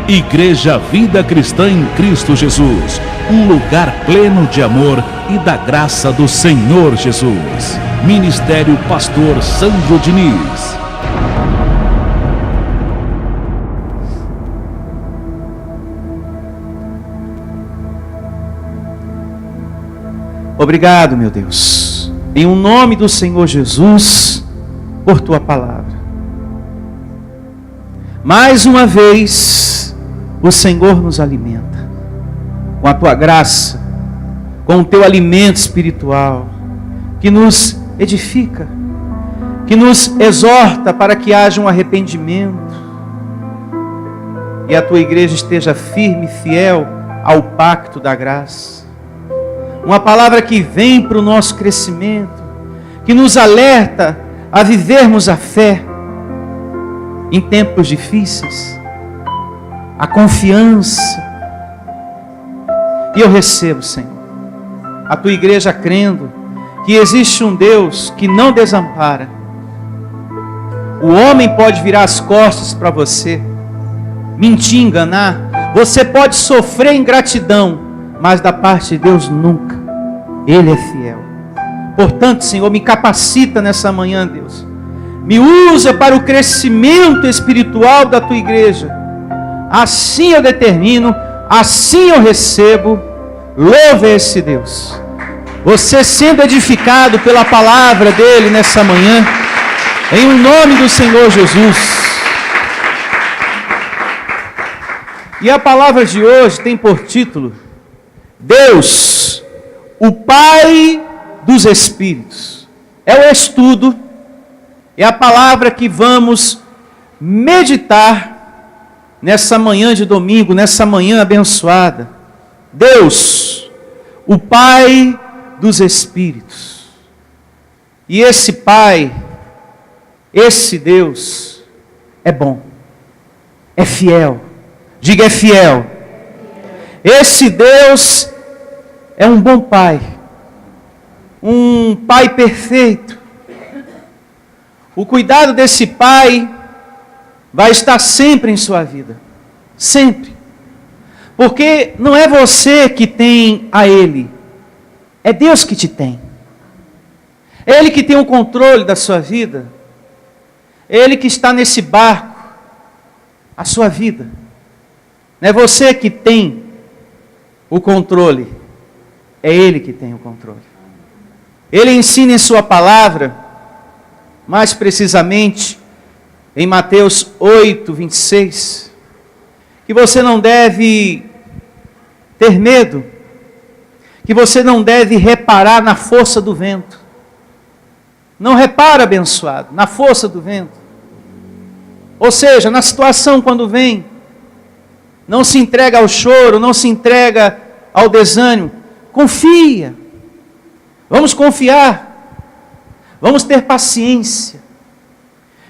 Igreja Vida Cristã em Cristo Jesus, um lugar pleno de amor e da graça do Senhor Jesus. Ministério Pastor Sandro Diniz. Obrigado, meu Deus, em o nome do Senhor Jesus, por tua palavra. Mais uma vez, o Senhor nos alimenta com a tua graça, com o teu alimento espiritual, que nos edifica, que nos exorta para que haja um arrependimento e a tua igreja esteja firme e fiel ao pacto da graça. Uma palavra que vem para o nosso crescimento, que nos alerta a vivermos a fé em tempos difíceis, a confiança. E eu recebo, Senhor, a tua igreja crendo que existe um Deus que não desampara. O homem pode virar as costas para você, mentir, enganar. Você pode sofrer ingratidão, mas da parte de Deus nunca. Ele é fiel. Portanto, Senhor, me capacita nessa manhã, Deus. Me usa para o crescimento espiritual da tua igreja. Assim eu determino, assim eu recebo. Louve esse Deus. Você sendo edificado pela palavra dele nessa manhã, em o nome do Senhor Jesus. E a palavra de hoje tem por título: Deus, o Pai dos Espíritos. É o estudo, é a palavra que vamos meditar nessa manhã de domingo, nessa manhã abençoada. Deus, o Pai dos Espíritos. E esse Pai, esse Deus, é bom, é fiel. Diga, é fiel. Esse Deus é um bom Pai, um Pai perfeito. O cuidado desse Pai vai estar sempre em sua vida, sempre. Porque não é você que tem a Ele, é Deus que te tem. É Ele que tem o controle da sua vida, é Ele que está nesse barco, a sua vida. Não é você que tem o controle, é Ele que tem o controle. Ele ensina em sua palavra, mais precisamente em Mateus 8, 26, que você não deve ter medo, que você não deve reparar na força do vento. Não repara, abençoado, na força do vento. Ou seja, na situação quando vem, não se entrega ao choro, não se entrega ao desânimo. Confia. Vamos confiar. Vamos ter paciência.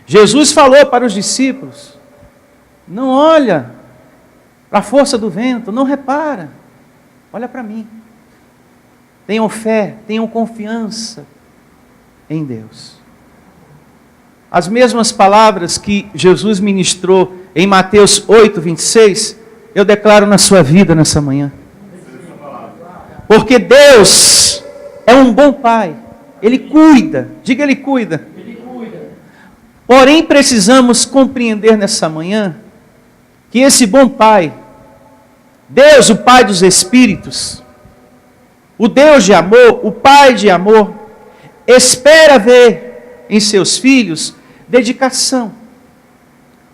Jesus falou para os discípulos: não olha para a força do vento, não repara. Olha para mim. Tenham fé, tenham confiança em Deus. As mesmas palavras que Jesus ministrou em Mateus 8, 26, eu declaro na sua vida nessa manhã. Porque Deus é um bom Pai. Ele cuida. Diga, Ele cuida. Ele cuida. Porém, precisamos compreender nessa manhã que esse bom Pai, Deus, o Pai dos Espíritos, o Deus de amor, o Pai de amor, espera ver em seus filhos dedicação,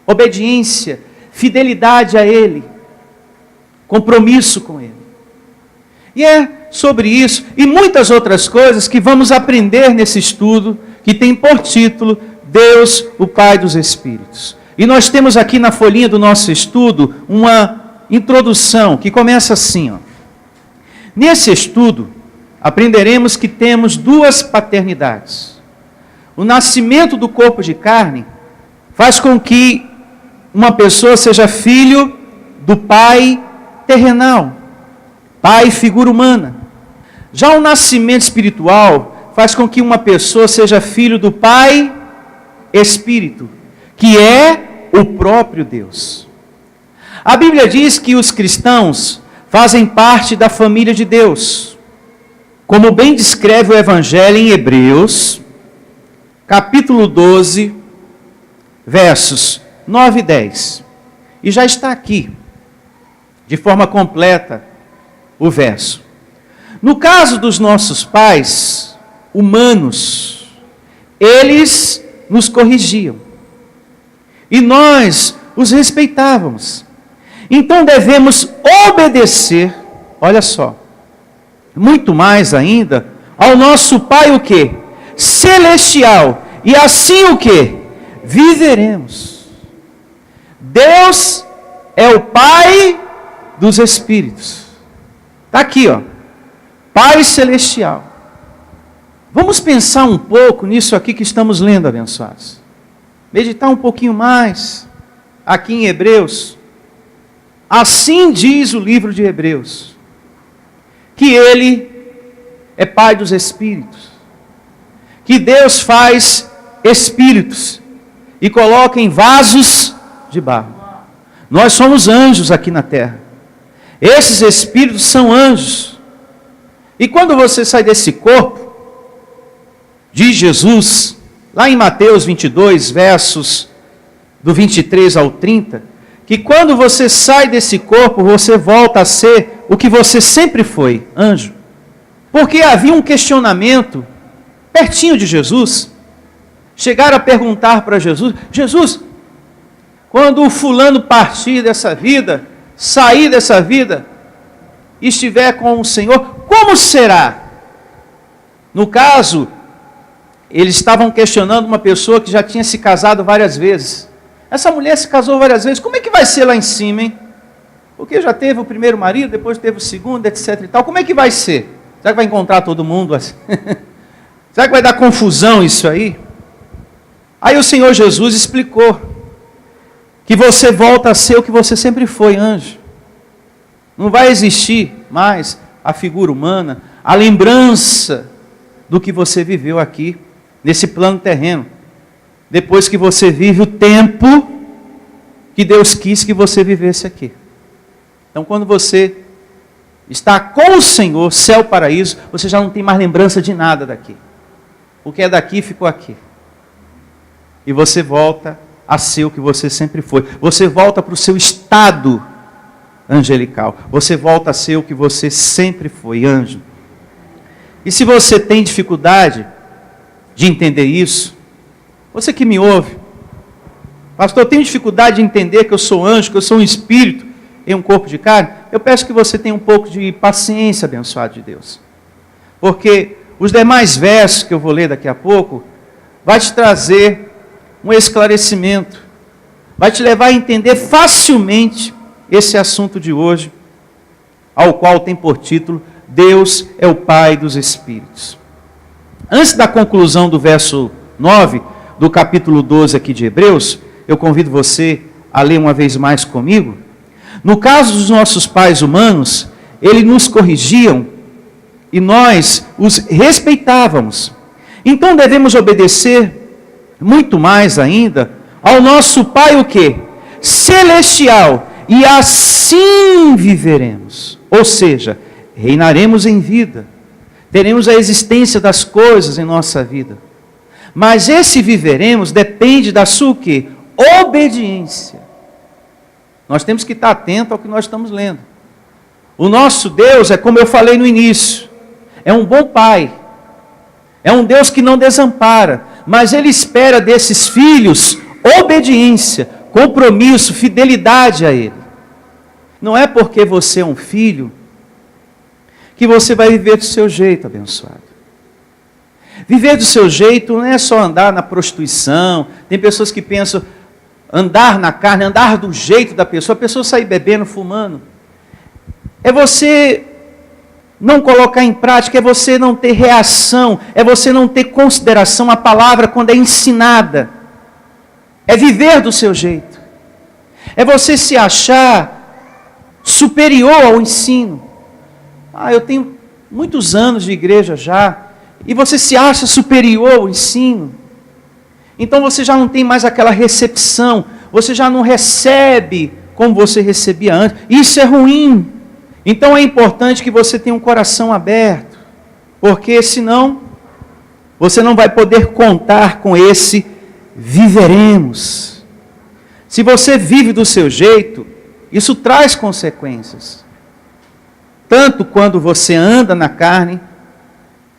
obediência, fidelidade a Ele, compromisso com Ele. E é sobre isso e muitas outras coisas que vamos aprender nesse estudo, que tem por título Deus, o Pai dos Espíritos. E nós temos aqui na folhinha do nosso estudo uma introdução que começa assim, ó. Nesse estudo, aprenderemos que temos duas paternidades. O nascimento do corpo de carne faz com que uma pessoa seja filho do pai terrenal, pai figura humana. Já o nascimento espiritual faz com que uma pessoa seja filho do pai espírito, que é o próprio Deus. A Bíblia diz que os cristãos fazem parte da família de Deus, como bem descreve o Evangelho em Hebreus, capítulo 12, versos 9 e 10. E já está aqui, de forma completa, o verso. No caso dos nossos pais humanos, eles nos corrigiam e nós os respeitávamos. Então devemos obedecer, olha só, muito mais ainda, ao nosso Pai o quê? Celestial. E assim o quê? Viveremos. Deus é o Pai dos Espíritos. Está aqui, ó. Pai Celestial. Vamos pensar um pouco nisso aqui que estamos lendo, abençoados. Meditar um pouquinho mais aqui em Hebreus. Assim diz o livro de Hebreus, que Ele é Pai dos Espíritos, que Deus faz espíritos e coloca em vasos de barro. Nós somos anjos aqui na terra. Esses espíritos são anjos. E quando você sai desse corpo, diz Jesus, lá em Mateus 22, versos do 23 ao 30, que quando você sai desse corpo, você volta a ser o que você sempre foi, anjo. Porque havia um questionamento pertinho de Jesus. Chegaram a perguntar para Jesus, Jesus, quando o fulano partir dessa vida, sair dessa vida, e estiver com o Senhor, como será? No caso, eles estavam questionando uma pessoa que já tinha se casado várias vezes. Essa mulher se casou várias vezes, como é que vai ser lá em cima, hein? Porque já teve o primeiro marido, depois teve o segundo, etc e tal. Como é que vai ser? Será que vai encontrar todo mundo assim? Será que vai dar confusão isso aí? Aí o Senhor Jesus explicou que você volta a ser o que você sempre foi, anjo. Não vai existir mais a figura humana, a lembrança do que você viveu aqui, nesse plano terreno. Depois que você vive o tempo que Deus quis que você vivesse aqui. Então, quando você está com o Senhor, céu, paraíso, você já não tem mais lembrança de nada daqui. O que é daqui ficou aqui. E você volta a ser o que você sempre foi. Você volta para o seu estado angelical. Você volta a ser o que você sempre foi, anjo. E se você tem dificuldade de entender isso, você que me ouve, pastor, eu tenho dificuldade de entender que eu sou anjo, que eu sou um espírito em um corpo de carne, eu peço que você tenha um pouco de paciência, abençoado de Deus. Porque os demais versos que eu vou ler daqui a pouco, vai te trazer um esclarecimento, vai te levar a entender facilmente esse assunto de hoje, ao qual tem por título, Deus é o Pai dos Espíritos. Antes da conclusão do verso 9, do capítulo 12 aqui de Hebreus, eu convido você a ler uma vez mais comigo. No caso dos nossos pais humanos, eles nos corrigiam e nós os respeitávamos. Então devemos obedecer muito mais ainda ao nosso Pai o quê? Celestial. E assim viveremos. Ou seja, reinaremos em vida. Teremos a existência das coisas em nossa vida. Mas esse viveremos depende da sua o quê? Obediência. Nós temos que estar atento ao que nós estamos lendo. O nosso Deus é como eu falei no início. É um bom Pai. É um Deus que não desampara. Mas Ele espera desses filhos obediência, compromisso, fidelidade a Ele. Não é porque você é um filho que você vai viver do seu jeito, abençoado. Viver do seu jeito não é só andar na prostituição. Tem pessoas que pensam andar na carne, andar do jeito da pessoa, a pessoa sair bebendo, fumando. É você não colocar em prática, é você não ter reação, é você não ter consideração à palavra quando é ensinada. É viver do seu jeito. É você se achar superior ao ensino. Eu tenho muitos anos de igreja já, e você se acha superior ao ensino. Então você já não tem mais aquela recepção, você já não recebe como você recebia antes. Isso é ruim. Então é importante que você tenha um coração aberto, porque senão você não vai poder contar com esse viveremos. Se você vive do seu jeito, isso traz consequências. Tanto quando você anda na carne,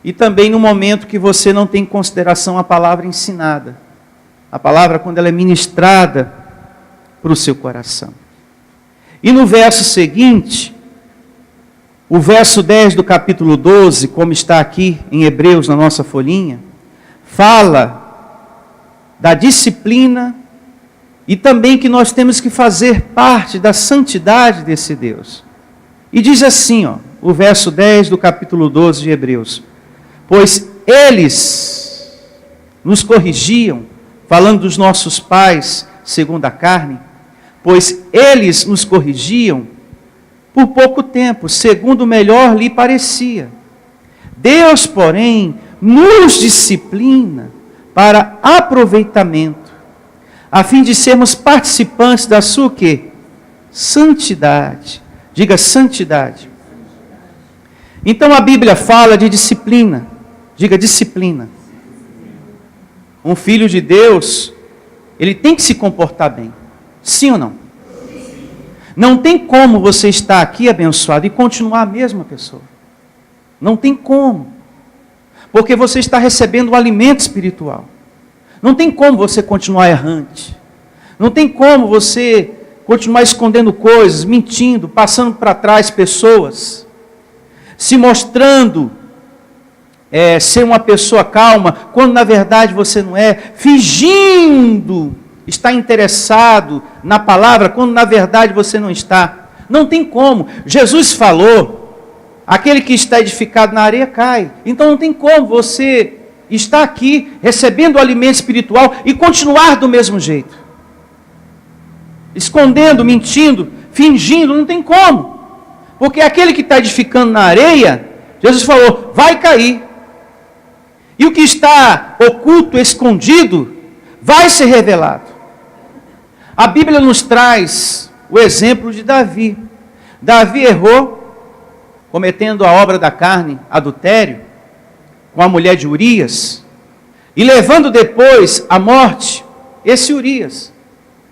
e também no momento que você não tem em consideração a palavra ensinada. A palavra quando ela é ministrada para o seu coração. E no verso seguinte, o verso 10 do capítulo 12, como está aqui em Hebreus na nossa folhinha, fala da disciplina e também que nós temos que fazer parte da santidade desse Deus. E diz assim, o verso 10 do capítulo 12 de Hebreus: pois eles nos corrigiam, falando dos nossos pais segundo a carne, pois eles nos corrigiam por pouco tempo, segundo melhor lhe parecia. Deus, porém, nos disciplina para aproveitamento, a fim de sermos participantes da sua o quê? Santidade. Diga santidade. Então a Bíblia fala de disciplina. Diga disciplina. Um filho de Deus, ele tem que se comportar bem. Sim ou não? Não tem como você estar aqui abençoado e continuar a mesma pessoa. Não tem como. Porque você está recebendo o alimento espiritual. Não tem como você continuar errante. Não tem como você continuar escondendo coisas, mentindo, passando para trás pessoas, se mostrando ser uma pessoa calma, quando na verdade você não é, fingindo estar interessado na palavra, quando na verdade você não está. Não tem como. Jesus falou, aquele que está edificado na areia cai. Então não tem como você estar aqui, recebendo o alimento espiritual e continuar do mesmo jeito. Escondendo, mentindo, fingindo, não tem como. Porque aquele que está edificando na areia, Jesus falou, vai cair. E o que está oculto, escondido, vai ser revelado. A Bíblia nos traz o exemplo de Davi. Davi errou, cometendo a obra da carne, adultério, com a mulher de Urias, e levando depois à morte esse Urias,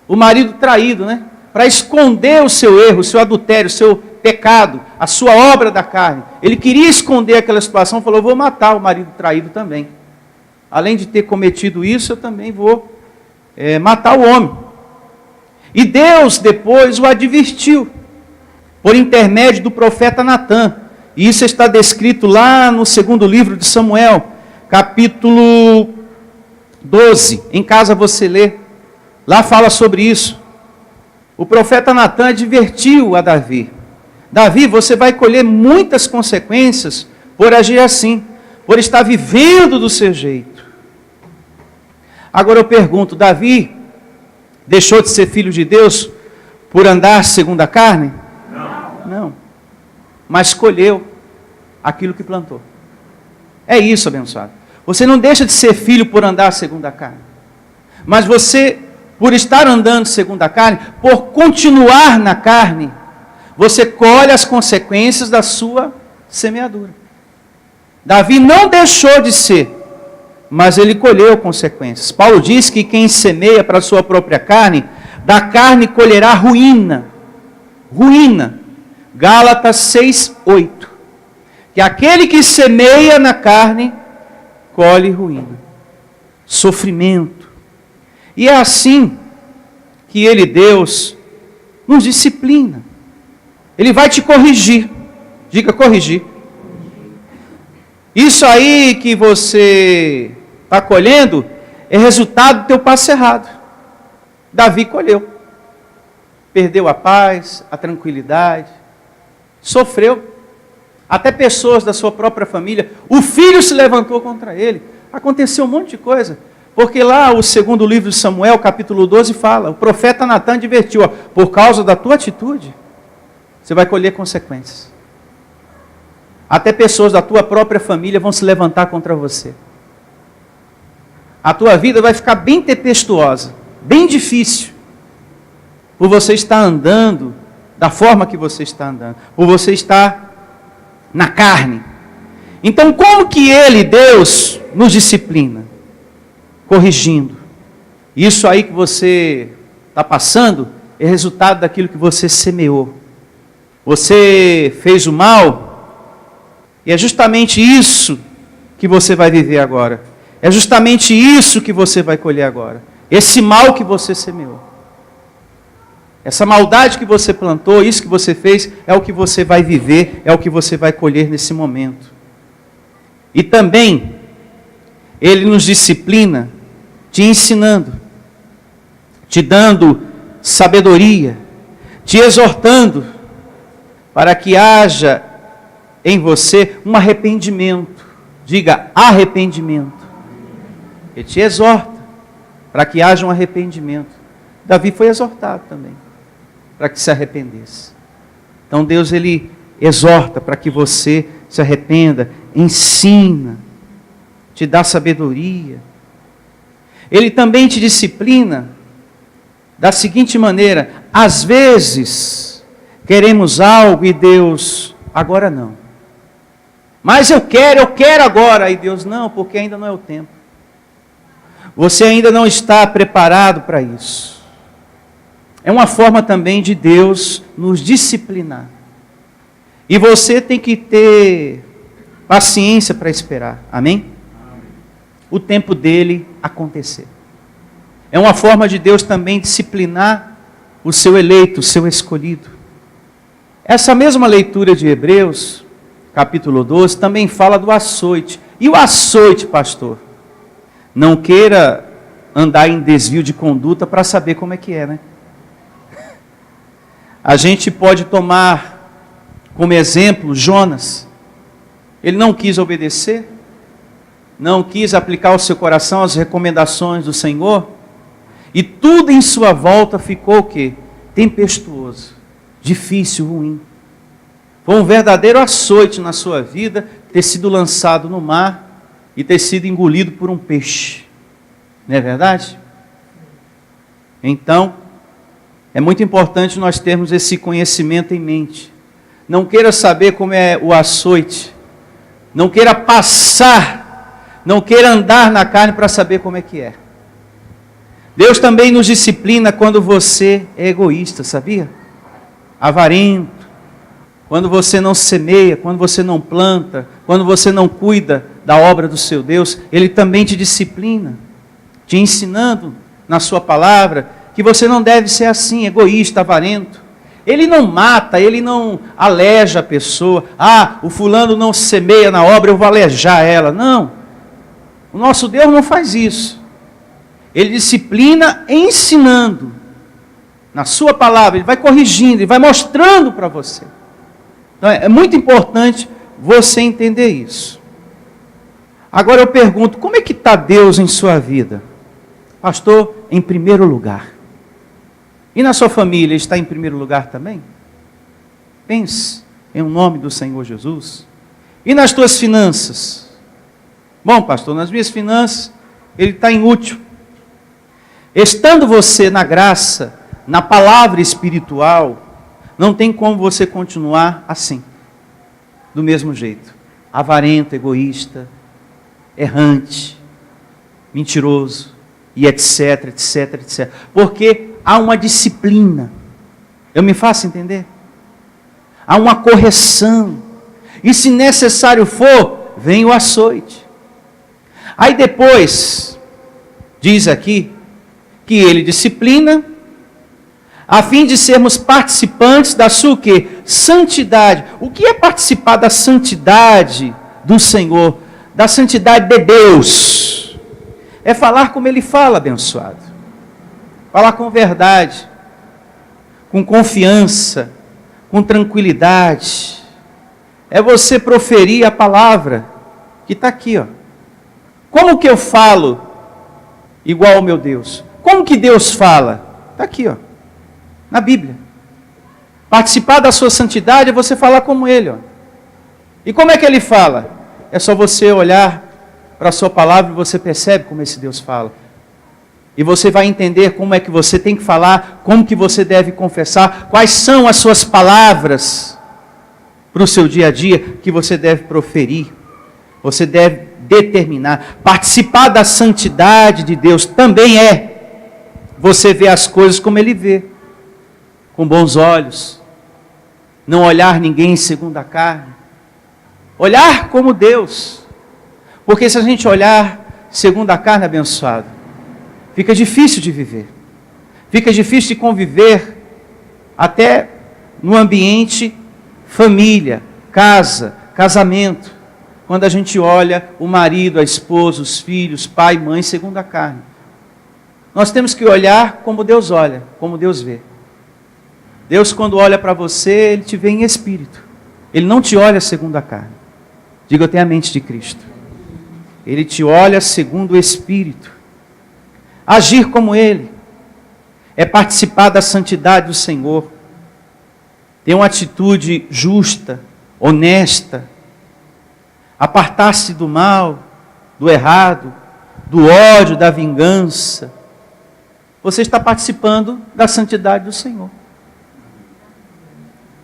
o marido traído, para esconder o seu erro, o seu adultério, o seu pecado, a sua obra da carne. Ele queria esconder aquela situação, falou, vou matar o marido traído também. Além de ter cometido isso, eu também vou matar o homem. E Deus depois o advertiu, por intermédio do profeta Natã. E isso está descrito lá no segundo livro de Samuel, capítulo 12. Em casa você lê. Lá fala sobre isso. O profeta Natã advertiu a Davi. Davi, você vai colher muitas consequências por agir assim, por estar vivendo do seu jeito. Agora eu pergunto, Davi deixou de ser filho de Deus por andar segundo a carne? Não. Mas colheu aquilo que plantou. É isso, abençoado. Você não deixa de ser filho por andar segundo a carne. Mas você, por estar andando segundo a carne, por continuar na carne, você colhe as consequências da sua semeadura. Davi não deixou de ser, mas ele colheu consequências. Paulo diz que quem semeia para a sua própria carne, da carne colherá ruína. Ruína. Gálatas 6:8. Que aquele que semeia na carne, colhe ruína. Sofrimento. E é assim que ele, Deus, nos disciplina. Ele vai te corrigir. Diga corrigir. Isso aí que você está colhendo é resultado do teu passo errado. Davi colheu. Perdeu a paz, a tranquilidade. Sofreu. Até pessoas da sua própria família. O filho se levantou contra ele. Aconteceu um monte de coisa. Porque lá o segundo livro de Samuel, capítulo 12, fala. O profeta Natã advertiu. Por causa da tua atitude, você vai colher consequências. Até pessoas da tua própria família vão se levantar contra você. A tua vida vai ficar bem tempestuosa, bem difícil. por você estar andando da forma que você está andando, por você estar na carne. Então, como que Ele, Deus, nos disciplina? Corrigindo. Isso aí que você está passando é resultado daquilo que você semeou. Você fez o mal, e é justamente isso que você vai viver agora. É justamente isso que você vai colher agora. Esse mal que você semeou. Essa maldade que você plantou, isso que você fez, é o que você vai viver, é o que você vai colher nesse momento. E também, Ele nos disciplina, te ensinando, te dando sabedoria, te exortando, para que haja em você um arrependimento. Diga, arrependimento. Ele te exorta, para que haja um arrependimento. Davi foi exortado também, para que se arrependesse. Então Deus, Ele exorta para que você se arrependa, ensina, te dá sabedoria. Ele também te disciplina da seguinte maneira: às vezes queremos algo e Deus, agora não. Mas eu quero agora. E Deus, não, porque ainda não é o tempo. Você ainda não está preparado para isso. É uma forma também de Deus nos disciplinar. E você tem que ter paciência para esperar. Amém? O tempo dele acontecer. É uma forma de Deus também disciplinar o seu eleito, o seu escolhido. Essa mesma leitura de Hebreus, capítulo 12, também fala do açoite. E o açoite, pastor? Não queira andar em desvio de conduta para saber como é que é, né? A gente pode tomar como exemplo Jonas. Ele não quis obedecer, não quis aplicar ao seu coração as recomendações do Senhor, e tudo em sua volta ficou o quê? Tempestuoso, difícil, ruim. Foi um verdadeiro açoite na sua vida ter sido lançado no mar e ter sido engolido por um peixe. Não é verdade? Então, é muito importante nós termos esse conhecimento em mente. Não queira saber como é o açoite. Não queira passar, não queira andar na carne para saber como é que é. Deus também nos disciplina quando você é egoísta, sabia? Avarento. Quando você não semeia, quando você não planta, quando você não cuida da obra do seu Deus, Ele também te disciplina, te ensinando na sua palavra que você não deve ser assim, egoísta, avarento. Ele não mata, Ele não aleja a pessoa. Ah, o fulano não semeia na obra, eu vou alejar ela. Não, o nosso Deus não faz isso. Ele disciplina ensinando. Na sua palavra, Ele vai corrigindo, Ele vai mostrando para você. Então, é muito importante você entender isso. Agora eu pergunto, como é que está Deus em sua vida? Pastor, em primeiro lugar. E na sua família, está em primeiro lugar também? Pense em nome do Senhor Jesus. E nas tuas finanças? Bom, pastor, nas minhas finanças, Ele está inútil. Estando você na graça, na palavra espiritual, não tem como você continuar assim, do mesmo jeito. Avarento, egoísta, errante, mentiroso, e etc, etc, etc. Porque há uma disciplina. Eu me faço entender? Há uma correção. E se necessário for, vem o açoite. Aí depois, diz aqui, que Ele disciplina, a fim de sermos participantes da sua o quê? Santidade. O que é participar da santidade do Senhor? Da santidade de Deus? É falar como Ele fala, abençoado. Falar com verdade, com confiança, com tranquilidade. É você proferir a palavra que está aqui, ó. Como que eu falo igual ao meu Deus? Como que Deus fala? Está aqui, ó. Na Bíblia. Participar da sua santidade é você falar como Ele. Ó. E como é que Ele fala? É só você olhar para a sua palavra e você percebe como esse Deus fala. E você vai entender como é que você tem que falar, como que você deve confessar, quais são as suas palavras para o seu dia a dia que você deve proferir. Você deve determinar. Participar da santidade de Deus também é você ver as coisas como Ele vê, com bons olhos. Não olhar ninguém segundo a carne. Olhar como Deus. Porque se a gente olhar segundo a carne, abençoado, fica difícil de viver. Fica difícil de conviver até no ambiente família, casa, casamento. Quando a gente olha o marido, a esposa, os filhos, pai, mãe, segundo a carne. Nós temos que olhar como Deus olha, como Deus vê. Deus, quando olha para você, Ele te vê em espírito. Ele não te olha segundo a carne. Diga, eu tenho a mente de Cristo. Ele te olha segundo o Espírito. Agir como Ele é participar da santidade do Senhor. Ter uma atitude justa, honesta. Apartar-se do mal, do errado, do ódio, da vingança. Você está participando da santidade do Senhor.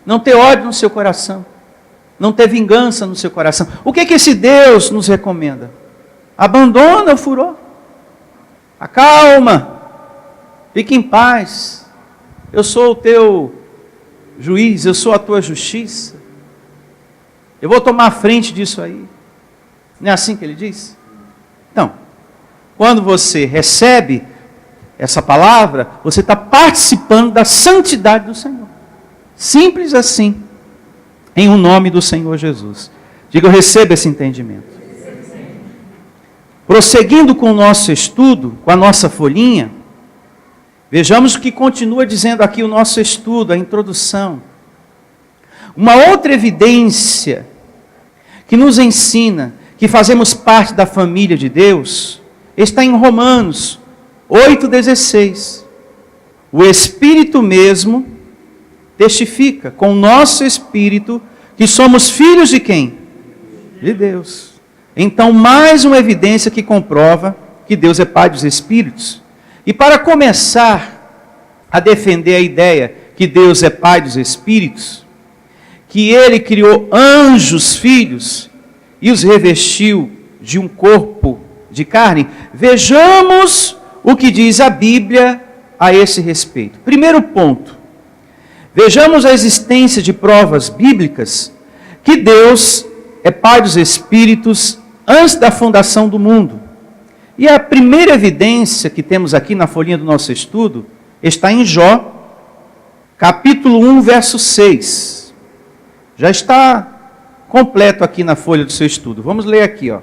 Não ter ódio no seu coração. Não ter vingança no seu coração. O que é que esse Deus nos recomenda? Abandona o furor. Acalma. Fique em paz. Eu sou o teu juiz, eu sou a tua justiça. Eu vou tomar a frente disso aí. Não é assim que ele diz? Então, quando você recebe essa palavra, você está participando da santidade do Senhor. Simples assim. Em nome do Senhor Jesus. Diga, eu recebo esse entendimento. Prosseguindo com o nosso estudo, com a nossa folhinha, vejamos o que continua dizendo aqui o nosso estudo, a introdução. Uma outra evidência que nos ensina que fazemos parte da família de Deus está em Romanos 8,16. O Espírito mesmo testifica com o nosso Espírito que somos filhos de quem? De Deus. Então, mais uma evidência que comprova que Deus é Pai dos Espíritos. E para começar a defender a ideia que Deus é Pai dos Espíritos, que Ele criou anjos filhos e os revestiu de um corpo de carne, vejamos o que diz a Bíblia a esse respeito. Primeiro ponto, vejamos a existência de provas bíblicas que Deus é Pai dos Espíritos antes da fundação do mundo. E a primeira evidência que temos aqui na folhinha do nosso estudo está em Jó, capítulo 1, verso 6. Já está completo aqui na folha do seu estudo. Vamos ler aqui, ó.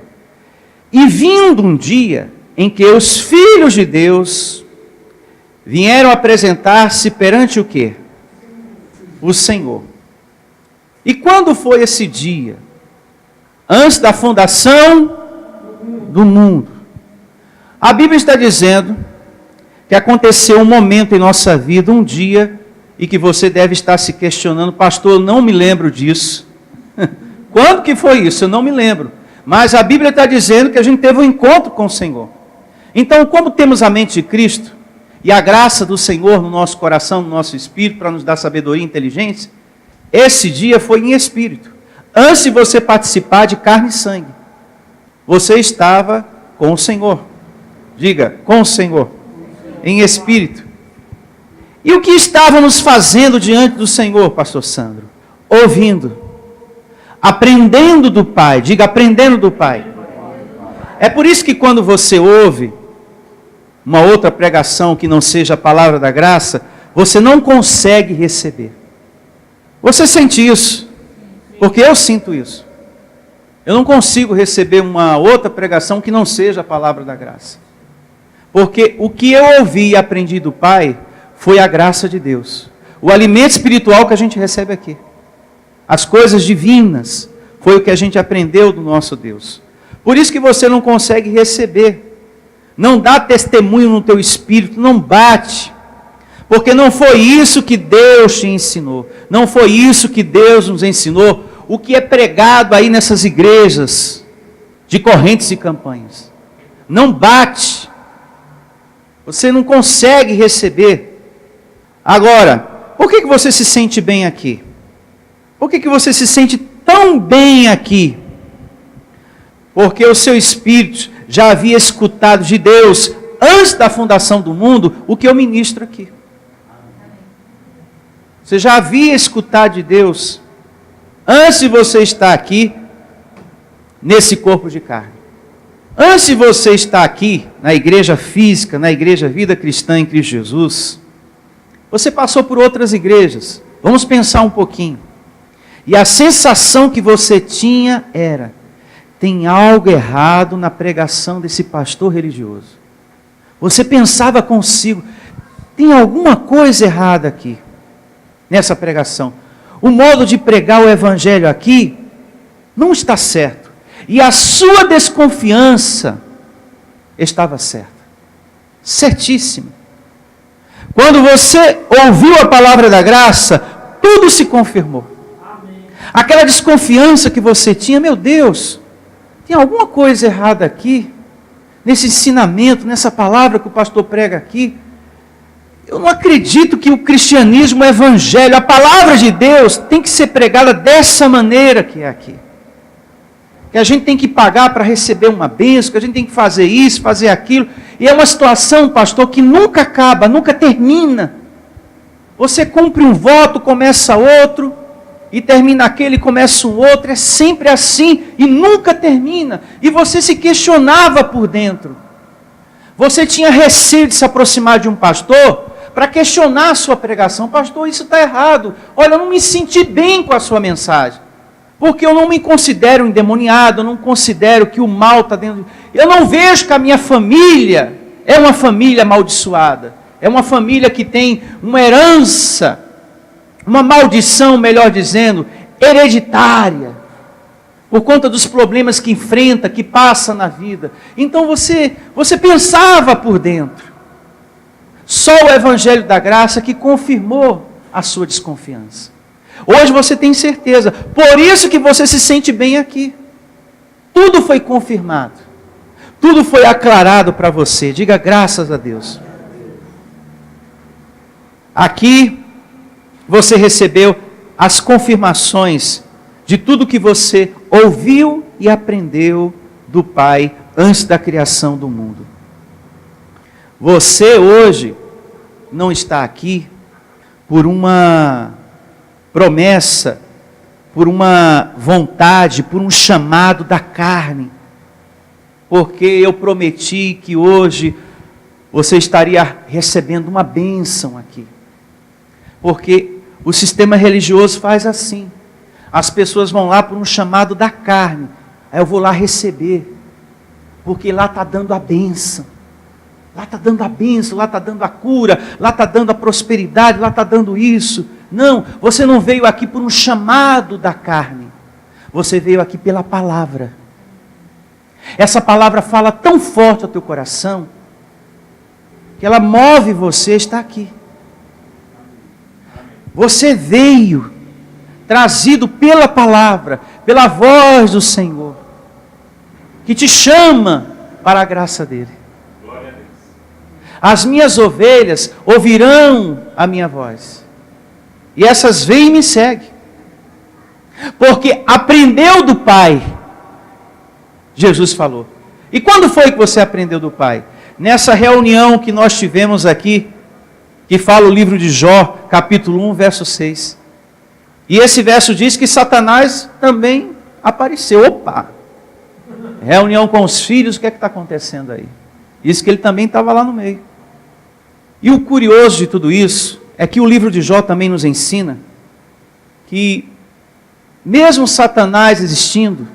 E vindo um dia em que os filhos de Deus vieram apresentar-se perante o quê? O Senhor. E quando foi esse dia? Antes da fundação do mundo. A Bíblia está dizendo que aconteceu um momento em nossa vida, um dia, e que você deve estar se questionando, pastor, eu não me lembro disso. Quando que foi isso? Eu não me lembro. Mas a Bíblia está dizendo que a gente teve um encontro com o Senhor. Então, como temos a mente de Cristo e a graça do Senhor no nosso coração, no nosso espírito, para nos dar sabedoria e inteligência, esse dia foi em espírito. Antes de você participar de carne e sangue, você estava com o Senhor. Diga, com o Senhor, em espírito. E o que estávamos fazendo diante do Senhor, pastor Sandro? Ouvindo, aprendendo do Pai. Diga, aprendendo do Pai. É por isso que quando você ouve uma outra pregação que não seja a palavra da graça, você não consegue receber. Você sente isso? Porque eu sinto isso. Eu não consigo receber uma outra pregação que não seja a palavra da graça. Porque o que eu ouvi e aprendi do Pai foi a graça de Deus. O alimento espiritual que a gente recebe aqui. As coisas divinas foi o que a gente aprendeu do nosso Deus. Por isso que você não consegue receber. Não dá testemunho no teu espírito, não bate. Porque não foi isso que Deus te ensinou. Não foi isso que Deus nos ensinou. O que é pregado aí nessas igrejas de correntes e campanhas. Não bate. Você não consegue receber. Agora, por que você se sente bem aqui? Por que você se sente tão bem aqui? Porque o seu espírito já havia escutado de Deus, antes da fundação do mundo, o que eu ministro aqui. Você já havia escutado de Deus, antes de você estar aqui, nesse corpo de carne. Antes de você estar aqui, na igreja física, na igreja Vida Cristã em Cristo Jesus, você passou por outras igrejas. Vamos pensar um pouquinho. E a sensação que você tinha era: tem algo errado na pregação desse pastor religioso. Você pensava consigo: tem alguma coisa errada aqui, nessa pregação. O modo de pregar o evangelho aqui não está certo. E a sua desconfiança estava certa. Certíssima. Quando você ouviu a palavra da graça, tudo se confirmou. Aquela desconfiança que você tinha: meu Deus, tem alguma coisa errada aqui, nesse ensinamento, nessa palavra que o pastor prega aqui. Eu não acredito que o cristianismo, o evangelho, a palavra de Deus tem que ser pregada dessa maneira que é aqui. Que a gente tem que pagar para receber uma bênção, que a gente tem que fazer isso, fazer aquilo. E é uma situação, pastor, que nunca acaba, nunca termina. Você cumpre um voto, começa outro, e termina aquele, começa um outro. É sempre assim e nunca termina. E você se questionava por dentro. Você tinha receio de se aproximar de um pastor para questionar a sua pregação. Pastor, isso está errado. Olha, eu não me senti bem com a sua mensagem. Porque eu não me considero endemoniado, eu não considero que o mal está dentro. Eu não vejo que a minha família é uma família amaldiçoada. É uma família que tem uma herança, uma maldição, melhor dizendo, hereditária. Por conta dos problemas que enfrenta, que passa na vida. Então você pensava por dentro. Só o Evangelho da Graça que confirmou a sua desconfiança. Hoje você tem certeza. Por isso que você se sente bem aqui. Tudo foi confirmado. Tudo foi aclarado para você. Diga graças a Deus. Aqui você recebeu as confirmações de tudo que você ouviu e aprendeu do Pai antes da criação do mundo. Você hoje não está aqui por uma promessa, por uma vontade, por um chamado da carne. Porque eu prometi que hoje você estaria recebendo uma bênção aqui. Porque o sistema religioso faz assim. As pessoas vão lá por um chamado da carne. Aí eu vou lá receber. Porque lá está dando a bênção. Lá está dando a bênção, lá está dando a cura, lá está dando a prosperidade, lá está dando isso. Não, você não veio aqui por um chamado da carne. Você veio aqui pela palavra. Essa palavra fala tão forte ao teu coração, que ela move você a estar aqui. Você veio trazido pela palavra, pela voz do Senhor, que te chama para a graça dele. As minhas ovelhas ouvirão a minha voz, e essas vêm e me seguem, porque aprendeu do Pai. Jesus falou. E quando foi que você aprendeu do Pai? Nessa reunião que nós tivemos aqui, que fala o livro de Jó, capítulo 1, verso 6. E esse verso diz que Satanás também apareceu. Opa! Reunião com os filhos, o que é que está acontecendo aí? Isso que ele também estava lá no meio. E o curioso de tudo isso é que o livro de Jó também nos ensina que mesmo Satanás existindo,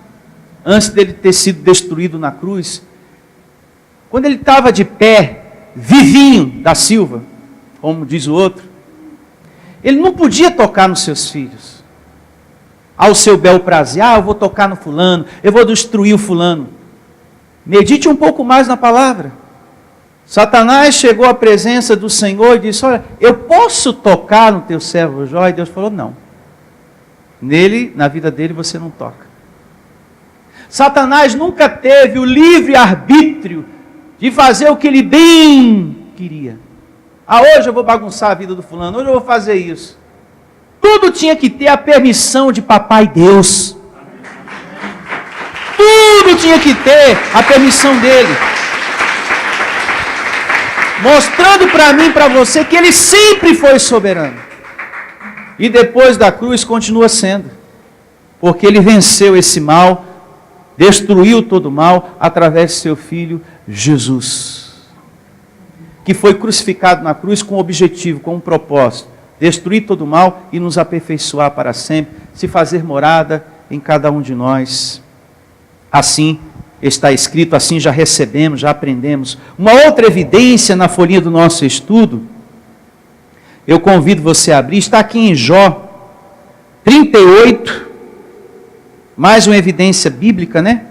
antes dele ter sido destruído na cruz, quando ele estava de pé, vivinho da Silva, como diz o outro, ele não podia tocar nos seus filhos, ao seu bel prazer. Eu vou tocar no fulano, eu vou destruir o fulano. Medite um pouco mais na palavra. Satanás chegou à presença do Senhor e disse: olha, eu posso tocar no teu servo Jó? E Deus falou: não. Nele, na vida dele, você não toca. Satanás nunca teve o livre arbítrio de fazer o que ele bem queria. Ah, hoje eu vou bagunçar a vida do fulano, hoje eu vou fazer isso. Tudo tinha que ter a permissão de Papai Deus. Tudo tinha que ter a permissão dele. Mostrando para mim e para você que ele sempre foi soberano. E depois da cruz continua sendo. Porque ele venceu esse mal, destruiu todo o mal através de seu Filho Jesus. Que foi crucificado na cruz com um objetivo, com um propósito. Destruir todo o mal e nos aperfeiçoar para sempre. Se fazer morada em cada um de nós. Assim está escrito, assim já recebemos, já aprendemos. Uma outra evidência na folhinha do nosso estudo, eu convido você a abrir, está aqui em Jó 38, mais uma evidência bíblica, né?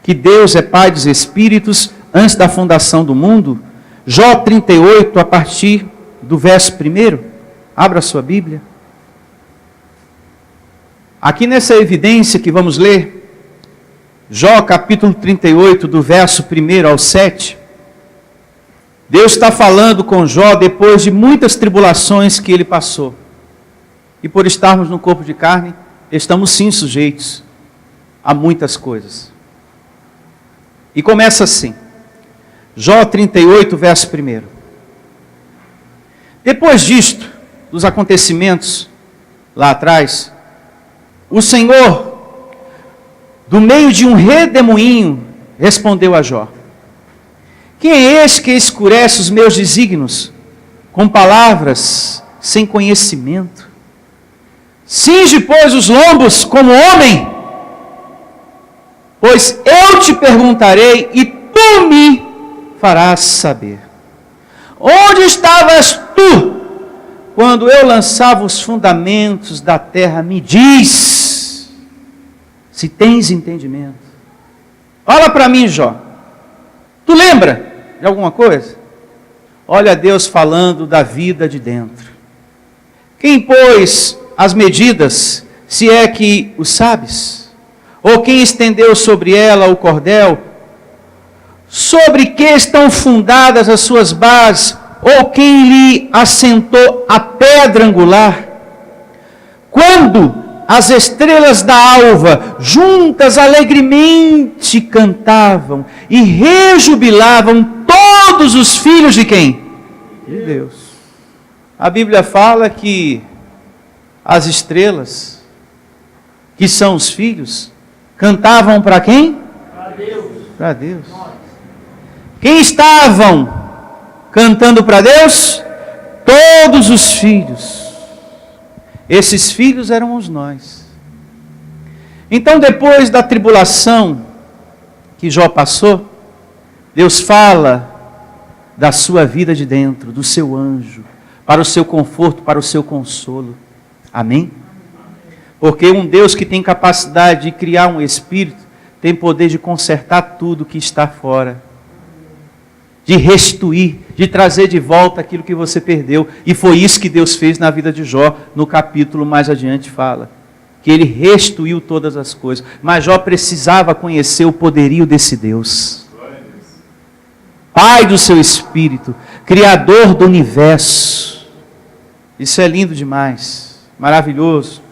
Que Deus é Pai dos Espíritos antes da fundação do mundo. Jó 38, a partir do verso 1. Abra a sua Bíblia. Aqui nessa evidência que vamos ler, Jó capítulo 38, do verso 1 ao 7, Deus está falando com Jó depois de muitas tribulações que ele passou. E por estarmos no corpo de carne, estamos sim sujeitos a muitas coisas. E começa assim, Jó 38, verso 1. Depois disto, dos acontecimentos lá atrás, o Senhor, do meio de um redemoinho, respondeu a Jó: quem é este que escurece os meus desígnios com palavras sem conhecimento? Cinge, pois, os lombos como homem, pois eu te perguntarei e tu me farás saber. Onde estavas tu quando eu lançava os fundamentos da terra? Me diz, se tens entendimento. Olha para mim, Jó. Tu lembra de alguma coisa? Olha Deus falando da vida de dentro. Quem pôs as medidas, se é que o sabes? Ou quem estendeu sobre ela o cordel? Sobre que estão fundadas as suas bases? Ou quem lhe assentou a pedra angular? Quando as estrelas da alva, juntas alegremente cantavam e rejubilavam todos os filhos de quem? De Deus. A Bíblia fala que as estrelas, que são os filhos, cantavam para quem? Para Deus. Para Deus. Quem estavam cantando para Deus? Todos os filhos. Esses filhos éramos nós. Então, depois da tribulação que Jó passou, Deus fala da sua vida de dentro, do seu anjo, para o seu conforto, para o seu consolo. Amém? Porque um Deus que tem capacidade de criar um espírito, tem poder de consertar tudo que está fora, de restituir, de trazer de volta aquilo que você perdeu. E foi isso que Deus fez na vida de Jó. No capítulo mais adiante fala que ele restituiu todas as coisas. Mas Jó precisava conhecer o poderio desse Deus, Pai do seu espírito, Criador do universo. Isso é lindo demais, maravilhoso.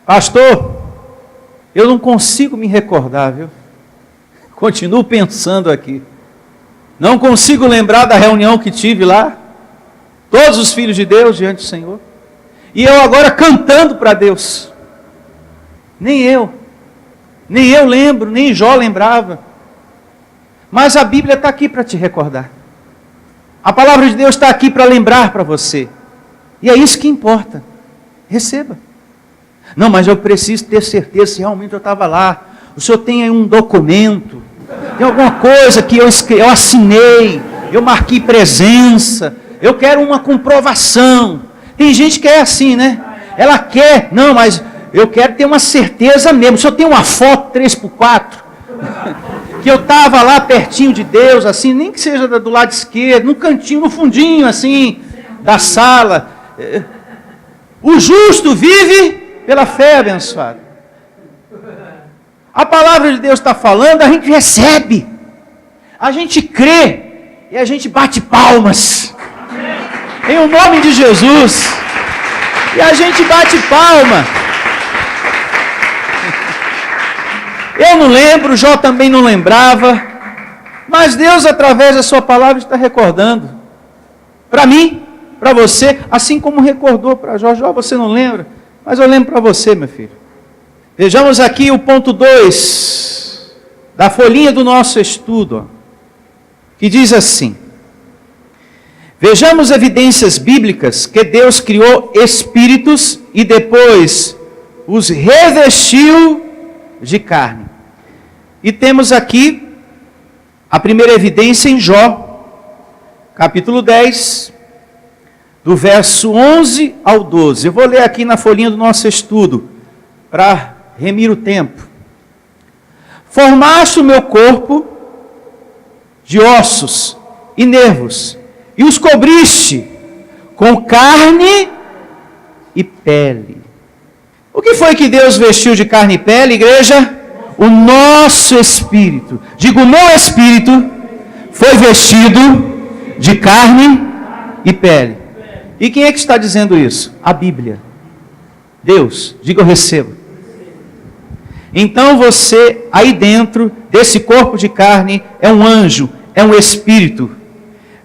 Pastor, eu não consigo me recordar, viu? Continuo pensando aqui. Não consigo lembrar da reunião que tive lá. Todos os filhos de Deus diante do Senhor. E eu agora cantando para Deus. Nem eu lembro, nem Jó lembrava. Mas a Bíblia está aqui para te recordar. A palavra de Deus está aqui para lembrar para você. E é isso que importa. Receba. Não, mas eu preciso ter certeza se realmente eu estava lá. O senhor tem aí um documento, tem alguma coisa que eu assinei, eu marquei presença, eu quero uma comprovação. Tem gente que é assim, né? Ela quer, não, mas eu quero ter uma certeza mesmo. Se eu tenho uma foto 3x4, que eu estava lá pertinho de Deus, assim, nem que seja do lado esquerdo, no cantinho, no fundinho, assim, da sala. O justo vive pela fé, abençoado. A palavra de Deus está falando, a gente recebe, a gente crê, e a gente bate palmas. Em o nome de Jesus. E a gente bate palma. Eu não lembro, Jó também não lembrava. Mas Deus, através da sua palavra, está recordando. Para mim, para você, assim como recordou para Jó. Jó, você não lembra? Mas eu lembro para você, meu filho. Vejamos aqui o ponto 2 da folhinha do nosso estudo, que diz assim: vejamos evidências bíblicas que Deus criou espíritos e depois os revestiu de carne. E temos aqui a primeira evidência em Jó, capítulo 10, do verso 11 ao 12. Eu vou ler aqui na folhinha do nosso estudo, para remir o tempo. Formaste o meu corpo de ossos e nervos, e os cobriste com carne e pele. O que foi que Deus vestiu de carne e pele, igreja? O nosso espírito. Digo, o meu espírito foi vestido de carne e pele. E quem é que está dizendo isso? A Bíblia. Deus. Diga, eu recebo. Então você, aí dentro desse corpo de carne, é um anjo, é um espírito,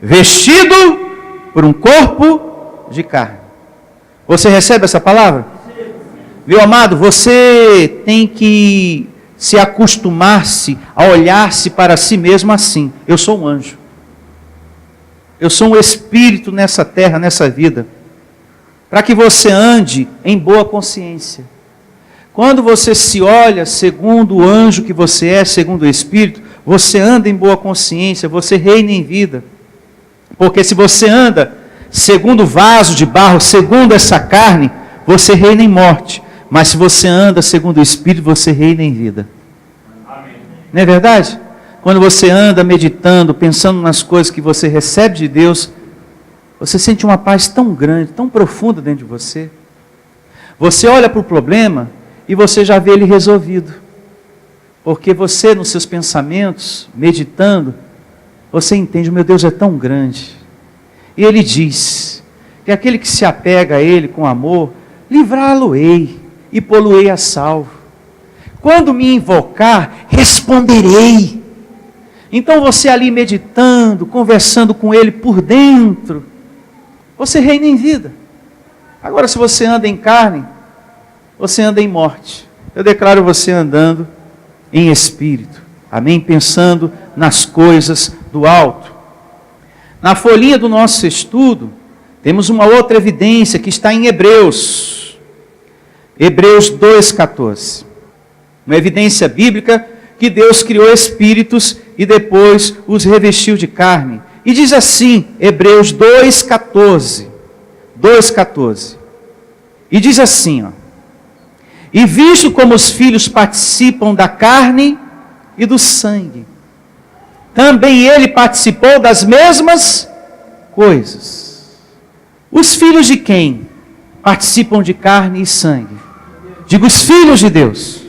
vestido por um corpo de carne. Você recebe essa palavra? Meu amado, você tem que se acostumar-se a olhar-se para si mesmo assim. Eu sou um anjo. Eu sou um espírito nessa terra, nessa vida. Para que você ande em boa consciência. Quando você se olha segundo o anjo que você é, segundo o Espírito, você anda em boa consciência, você reina em vida. Porque se você anda segundo o vaso de barro, segundo essa carne, você reina em morte. Mas se você anda segundo o Espírito, você reina em vida. Amém. Não é verdade? Quando você anda meditando, pensando nas coisas que você recebe de Deus, você sente uma paz tão grande, tão profunda dentro de você. Você olha para o problema e você já vê ele resolvido. Porque você, nos seus pensamentos, meditando, você entende, meu Deus é tão grande. E ele diz que aquele que se apega a ele com amor, livrá-lo-ei e pô-lo-ei a salvo. Quando me invocar, responderei. Então você ali meditando, conversando com ele por dentro, você reina em vida. Agora se você anda em carne, você anda em morte. Eu declaro você andando em espírito. Amém? Pensando nas coisas do alto. Na folhinha do nosso estudo, temos uma outra evidência que está em Hebreus. Hebreus 2,14. Uma evidência bíblica que Deus criou espíritos e depois os revestiu de carne. E diz assim, Hebreus 2,14. 2,14. E diz assim, ó. E visto como os filhos participam da carne e do sangue, também ele participou das mesmas coisas. Os filhos de quem participam de carne e sangue? Digo, os filhos de Deus.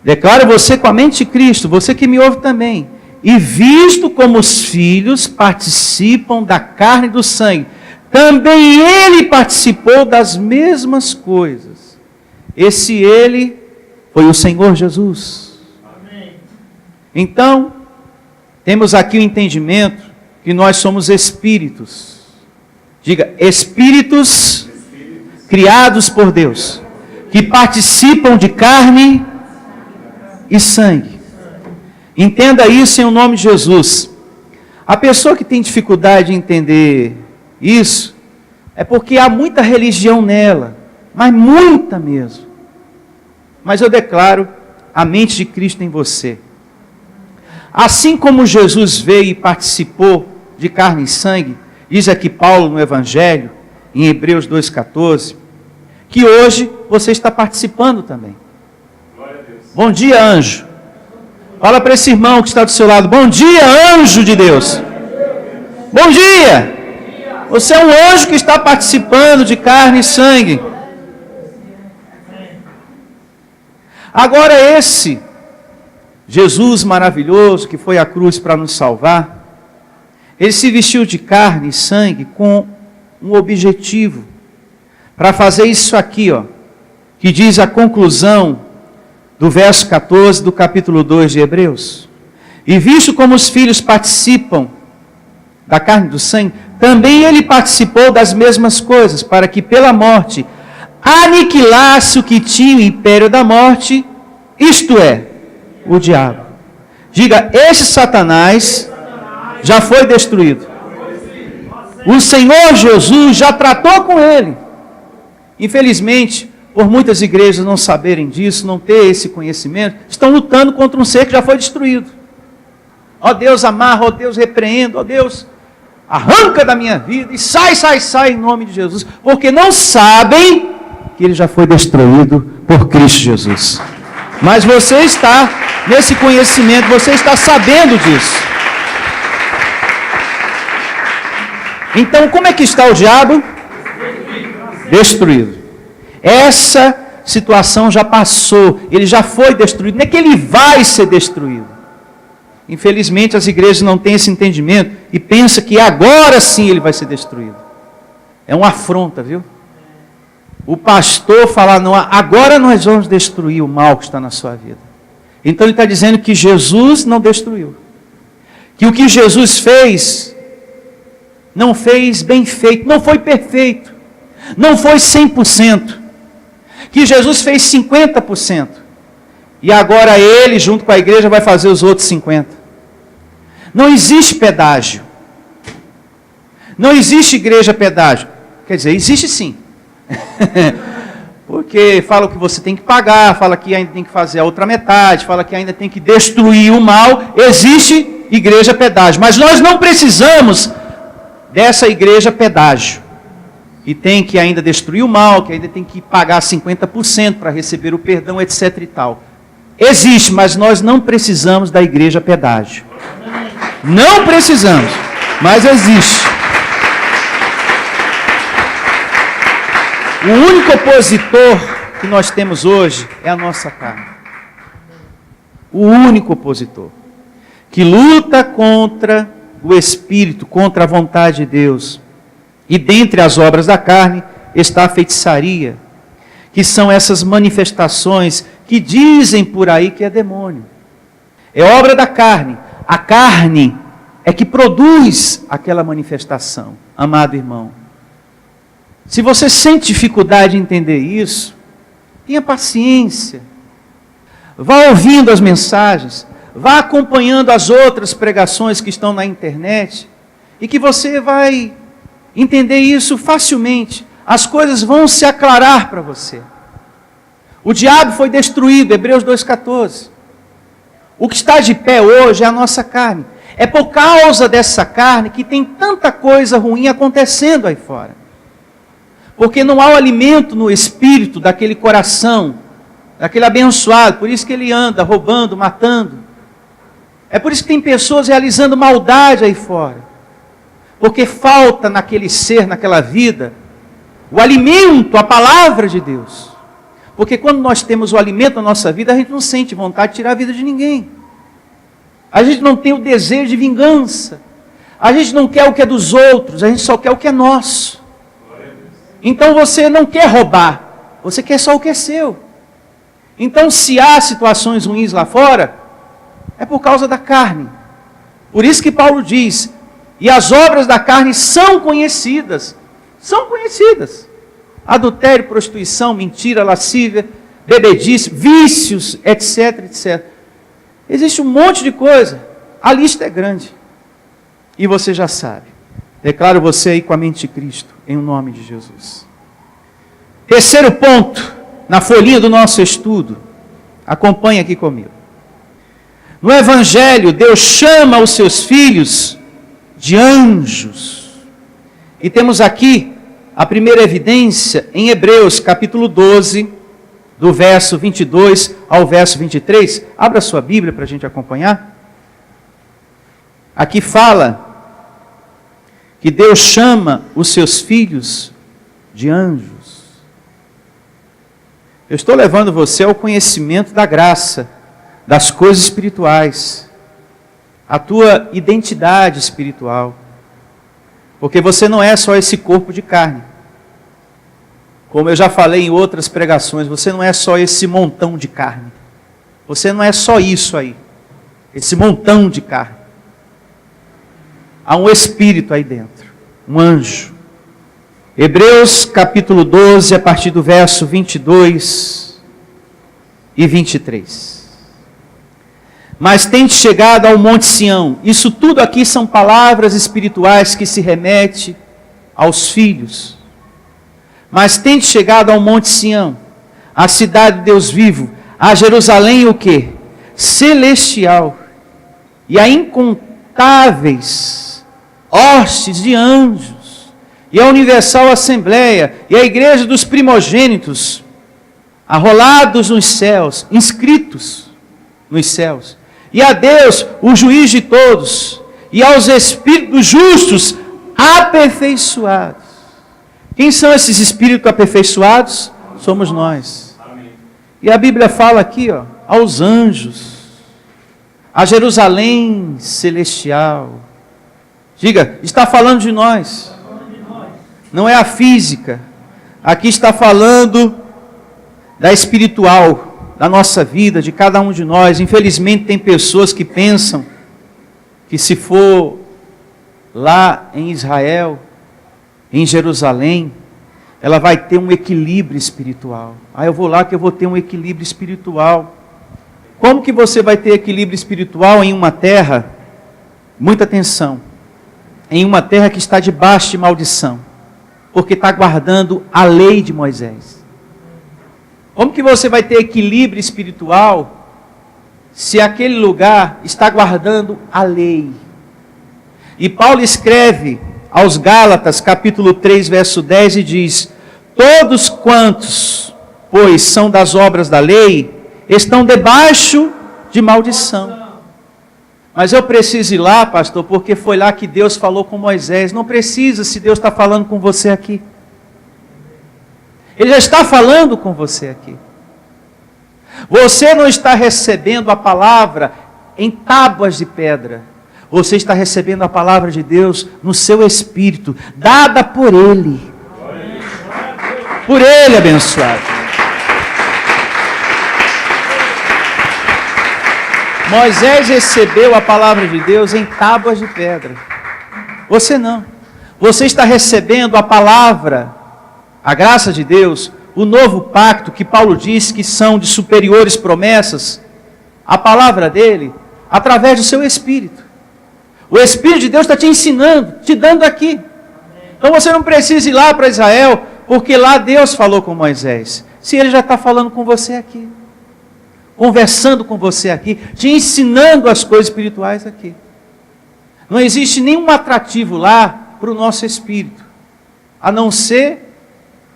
Declaro você com a mente de Cristo, você que me ouve também. E visto como os filhos participam da carne e do sangue, também ele participou das mesmas coisas. Esse ele foi o Senhor Jesus. Amém. Então, temos aqui o entendimento que nós somos espíritos. Diga, espíritos criados por Deus, que participam de carne e sangue. Entenda isso em nome de Jesus. A pessoa que tem dificuldade de entender isso, é porque há muita religião nela, mas muita mesmo. Mas eu declaro a mente de Cristo em você. Assim como Jesus veio e participou de carne e sangue, diz aqui Paulo no Evangelho, em Hebreus 2,14, que hoje você está participando também. Glória a Deus. Bom dia, anjo. Fala para esse irmão que está do seu lado, bom dia, anjo de Deus. Bom dia. Você é um anjo que está participando de carne e sangue. Agora esse Jesus maravilhoso que foi à cruz para nos salvar, Ele se vestiu de carne e sangue com um objetivo, para fazer isso aqui, ó, que diz a conclusão do verso 14 do capítulo 2 de Hebreus. E visto como os filhos participam da carne e do sangue, também ele participou das mesmas coisas, para que pela morte aniquilasse o que tinha o império da morte, isto é, o diabo. Diga, esse Satanás já foi destruído. O Senhor Jesus já tratou com ele. Infelizmente, por muitas igrejas não saberem disso, não ter esse conhecimento, estão lutando contra um ser que já foi destruído. Ó Deus, amarra, ó Deus, repreenda, ó Deus, arranca da minha vida e sai, sai, sai em nome de Jesus, porque não sabem que ele já foi destruído por Cristo Jesus. Mas você está nesse conhecimento, você está sabendo disso. Então, como é que está o diabo? Destruído. Essa situação já passou, ele já foi destruído, não é que ele vai ser destruído. Infelizmente, as igrejas não têm esse entendimento e pensam que agora sim ele vai ser destruído. É uma afronta, viu? O pastor falar, não, agora nós vamos destruir o mal que está na sua vida. Então ele está dizendo que Jesus não destruiu. Que o que Jesus fez, não fez bem feito, não foi perfeito, não foi 100%. Que Jesus fez 50%. E agora ele, junto com a igreja, vai fazer os outros 50%. Não existe pedágio. Não existe igreja pedágio. Quer dizer, existe sim. Porque fala que você tem que pagar, fala que ainda tem que fazer a outra metade, fala que ainda tem que destruir o mal. Existe igreja pedágio. Mas nós não precisamos dessa igreja pedágio. E tem que ainda destruir o mal, que ainda tem que pagar 50% para receber o perdão, etc. e tal. Existe, mas nós não precisamos da igreja pedágio. Não precisamos, mas existe. O único opositor que nós temos hoje é a nossa carne. O único opositor que luta contra o Espírito, contra a vontade de Deus. E dentre as obras da carne está a feitiçaria, que são essas manifestações que dizem por aí que é demônio. É obra da carne. A carne é que produz aquela manifestação, amado irmão. Se você sente dificuldade em entender isso, tenha paciência. Vá ouvindo as mensagens, vá acompanhando as outras pregações que estão na internet, e que você vai entender isso facilmente. As coisas vão se aclarar para você. O diabo foi destruído, Hebreus 2,14. O que está de pé hoje é a nossa carne. É por causa dessa carne que tem tanta coisa ruim acontecendo aí fora. Porque não há o alimento no espírito daquele coração, daquele abençoado. Por isso que ele anda roubando, matando. É por isso que tem pessoas realizando maldade aí fora. Porque falta naquele ser, naquela vida, o alimento, a palavra de Deus. Porque quando nós temos o alimento na nossa vida, a gente não sente vontade de tirar a vida de ninguém. A gente não tem o desejo de vingança. A gente não quer o que é dos outros, a gente só quer o que é nosso. Então você não quer roubar, você quer só o que é seu. Então se há situações ruins lá fora, é por causa da carne. Por isso que Paulo diz, e as obras da carne são conhecidas. São conhecidas. Adultério, prostituição, mentira, lascívia, bebedice, vícios, etc, etc. Existe um monte de coisa. A lista é grande. E você já sabe. Declaro você aí com a mente de Cristo, em nome de Jesus. Terceiro ponto, na folhinha do nosso estudo. Acompanhe aqui comigo. No Evangelho, Deus chama os seus filhos de anjos. E temos aqui a primeira evidência em Hebreus, capítulo 12, do verso 22 ao verso 23. Abra sua Bíblia para a gente acompanhar. Aqui fala que Deus chama os seus filhos de anjos. Eu estou levando você ao conhecimento da graça, das coisas espirituais, a tua identidade espiritual. Porque você não é só esse corpo de carne. Como eu já falei em outras pregações, você não é só esse montão de carne. Você não é só isso aí. Esse montão de carne. Há um espírito aí dentro. Um anjo. Hebreus capítulo 12, a partir do verso 22 e 23. Mas tente chegado ao Monte Sião. Isso tudo aqui são palavras espirituais que se remete aos filhos. Mas tente chegado ao Monte Sião, a cidade de Deus vivo, a Jerusalém o quê? Celestial. E a incontáveis hostes de anjos. E a universal assembleia. E a igreja dos primogênitos. Arrolados nos céus, inscritos nos céus. E a Deus, o juiz de todos, e aos espíritos justos aperfeiçoados. Quem são esses espíritos aperfeiçoados? Somos nós. E a Bíblia fala aqui, aos anjos, a Jerusalém celestial. Diga, está falando de nós. Não é a física. Aqui está falando da espiritual, da nossa vida, de cada um de nós. Infelizmente tem pessoas que pensam que se for lá em Israel, em Jerusalém, ela vai ter um equilíbrio espiritual. Eu vou lá que eu vou ter um equilíbrio espiritual. Como que você vai ter equilíbrio espiritual em uma terra, muita atenção, em uma terra que está debaixo de maldição, porque está guardando a lei de Moisés? Como que você vai ter equilíbrio espiritual se aquele lugar está guardando a lei? E Paulo escreve aos Gálatas, capítulo 3, verso 10, e diz: todos quantos, pois, são das obras da lei, estão debaixo de maldição. Mas eu preciso ir lá, pastor, porque foi lá que Deus falou com Moisés. Não precisa, se Deus está falando com você aqui. Ele já está falando com você aqui. Você não está recebendo a palavra em tábuas de pedra. Você está recebendo a palavra de Deus no seu espírito, dada por Ele. Por Ele abençoado. Moisés recebeu a palavra de Deus em tábuas de pedra. Você não. Você está recebendo a palavra, a graça de Deus, o novo pacto que Paulo diz que são de superiores promessas, a palavra dele, através do seu espírito. O Espírito de Deus está te ensinando, te dando aqui. Então você não precisa ir lá para Israel, porque lá Deus falou com Moisés. Se Ele já está falando com você aqui, conversando com você aqui, te ensinando as coisas espirituais aqui. Não existe nenhum atrativo lá para o nosso espírito, a não ser,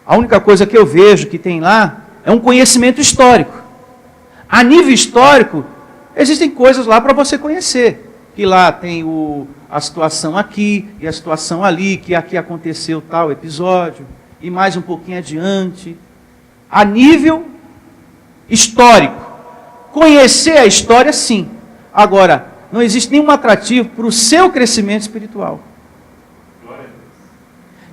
a única coisa que eu vejo que tem lá, é um conhecimento histórico. A nível histórico, existem coisas lá para você conhecer. Que lá tem a situação aqui, e a situação ali, que aqui aconteceu tal episódio, e mais um pouquinho adiante. A nível histórico. Conhecer a história, sim. Agora, não existe nenhum atrativo para o seu crescimento espiritual.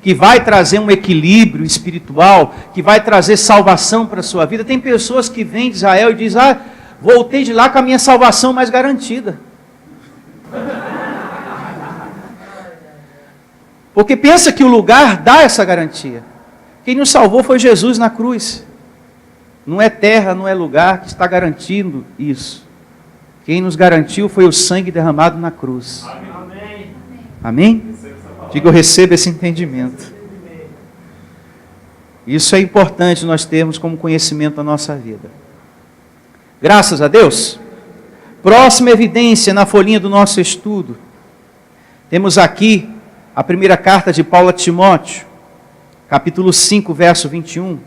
Que vai trazer um equilíbrio espiritual, que vai trazer salvação para a sua vida. Tem pessoas que vêm de Israel e dizem, voltei de lá com a minha salvação mais garantida. Porque pensa que o lugar dá essa garantia. Quem nos salvou foi Jesus na cruz. Não é terra, não é lugar que está garantindo isso. Quem nos garantiu foi o sangue derramado na cruz. Amém? Amém? Diga, eu recebo esse entendimento. Isso é importante nós termos como conhecimento da nossa vida. Graças a Deus. Próxima evidência na folhinha do nosso estudo. Temos aqui a primeira carta de Paulo a Timóteo, capítulo 5, verso 21.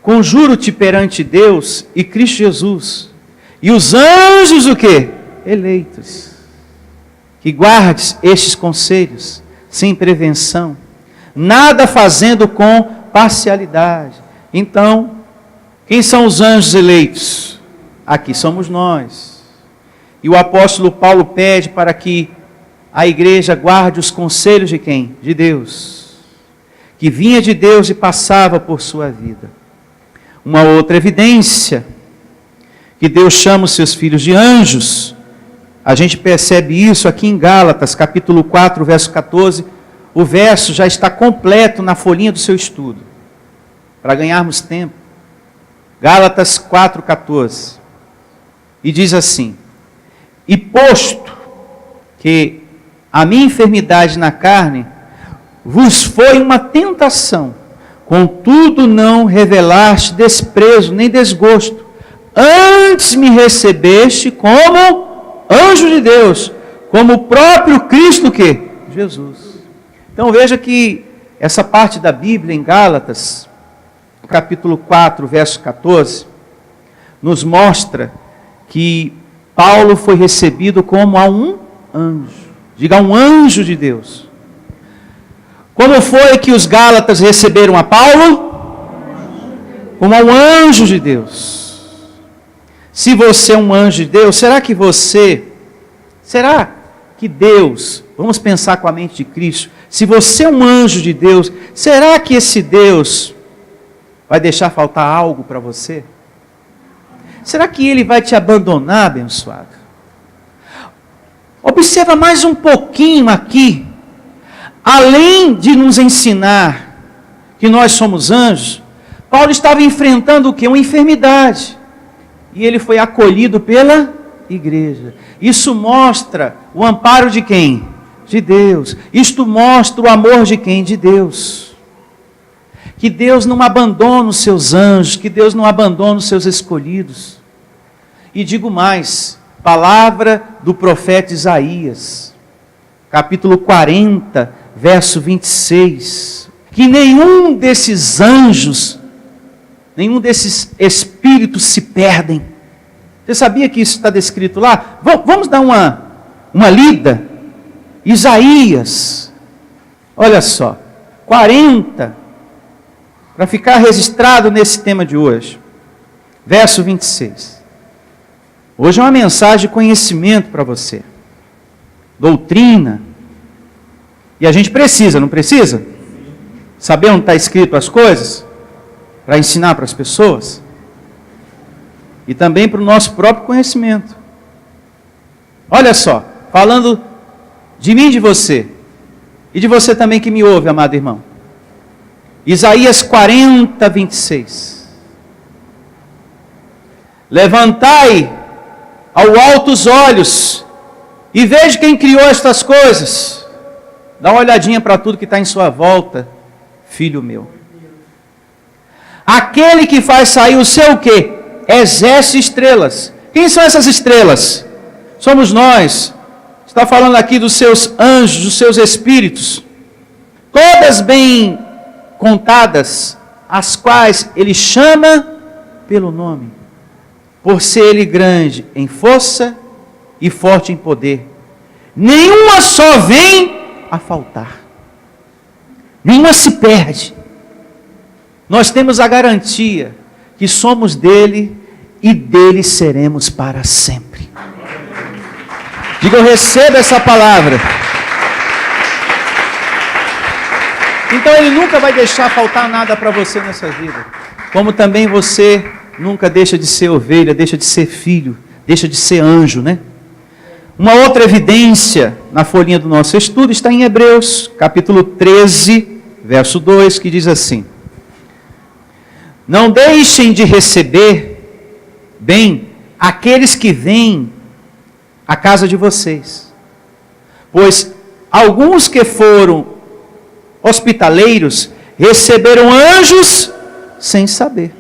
Conjuro-te perante Deus e Cristo Jesus, e os anjos o quê? Eleitos, que guardes estes conselhos, sem prevenção, nada fazendo com parcialidade. Então, quem são os anjos eleitos? Aqui somos nós. E o apóstolo Paulo pede para que a igreja guarde os conselhos de quem? De Deus, que vinha de Deus e passava por sua vida. Uma outra evidência, que Deus chama os seus filhos de anjos, a gente percebe isso aqui em Gálatas, capítulo 4, verso 14, o verso já está completo na folhinha do seu estudo, para ganharmos tempo. Gálatas 4, 14, e diz assim: e posto que a minha enfermidade na carne vos foi uma tentação, contudo não revelaste desprezo nem desgosto, antes me recebeste como anjo de Deus, como o próprio Cristo que? Jesus. Então veja que essa parte da Bíblia em Gálatas, capítulo 4, verso 14, nos mostra que Paulo foi recebido como a um anjo. Diga, um anjo de Deus. Como foi que os Gálatas receberam a Paulo? Como a um anjo de Deus. Se você é um anjo de Deus, será que Deus, vamos pensar com a mente de Cristo, se você é um anjo de Deus, será que esse Deus vai deixar faltar algo para você? Será que Ele vai te abandonar, abençoado? Observa mais um pouquinho aqui. Além de nos ensinar que nós somos anjos, Paulo estava enfrentando o quê? Uma enfermidade. E ele foi acolhido pela igreja. Isso mostra o amparo de quem? De Deus. Isto mostra o amor de quem? De Deus. Que Deus não abandona os seus anjos, que Deus não abandona os seus escolhidos. E digo mais, palavra do profeta Isaías, capítulo 40, verso 26, que nenhum desses anjos, nenhum desses espíritos se perdem. Você sabia que isso está descrito lá? Vamos dar uma lida. Isaías, olha só, 40, para ficar registrado nesse tema de hoje, verso 26. Hoje é uma mensagem de conhecimento para você, doutrina, e a gente precisa, não precisa? Saber onde está escrito as coisas, para ensinar para as pessoas, e também para o nosso próprio conhecimento. Olha só, falando de mim e de você, e de você também que me ouve, amado irmão. Isaías 40, 26. Levantai ao alto os olhos, e veja quem criou estas coisas. Dá uma olhadinha para tudo que está em sua volta, filho meu. Aquele que faz sair o seu o quê? Exército estrelas. Quem são essas estrelas? Somos nós. Está falando aqui dos seus anjos, dos seus espíritos. Todas bem contadas, as quais ele chama pelo nome. Por ser ele grande em força e forte em poder. Nenhuma só vem a faltar. Nenhuma se perde. Nós temos a garantia que somos dele e dele seremos para sempre. Diga, eu recebo essa palavra. Então ele nunca vai deixar faltar nada para você nessa vida. Como também você nunca deixa de ser ovelha, deixa de ser filho, deixa de ser anjo, né? Uma outra evidência na folhinha do nosso estudo está em Hebreus, capítulo 13, verso 2, que diz assim: não deixem de receber bem aqueles que vêm à casa de vocês, pois alguns que foram hospitaleiros receberam anjos sem saber.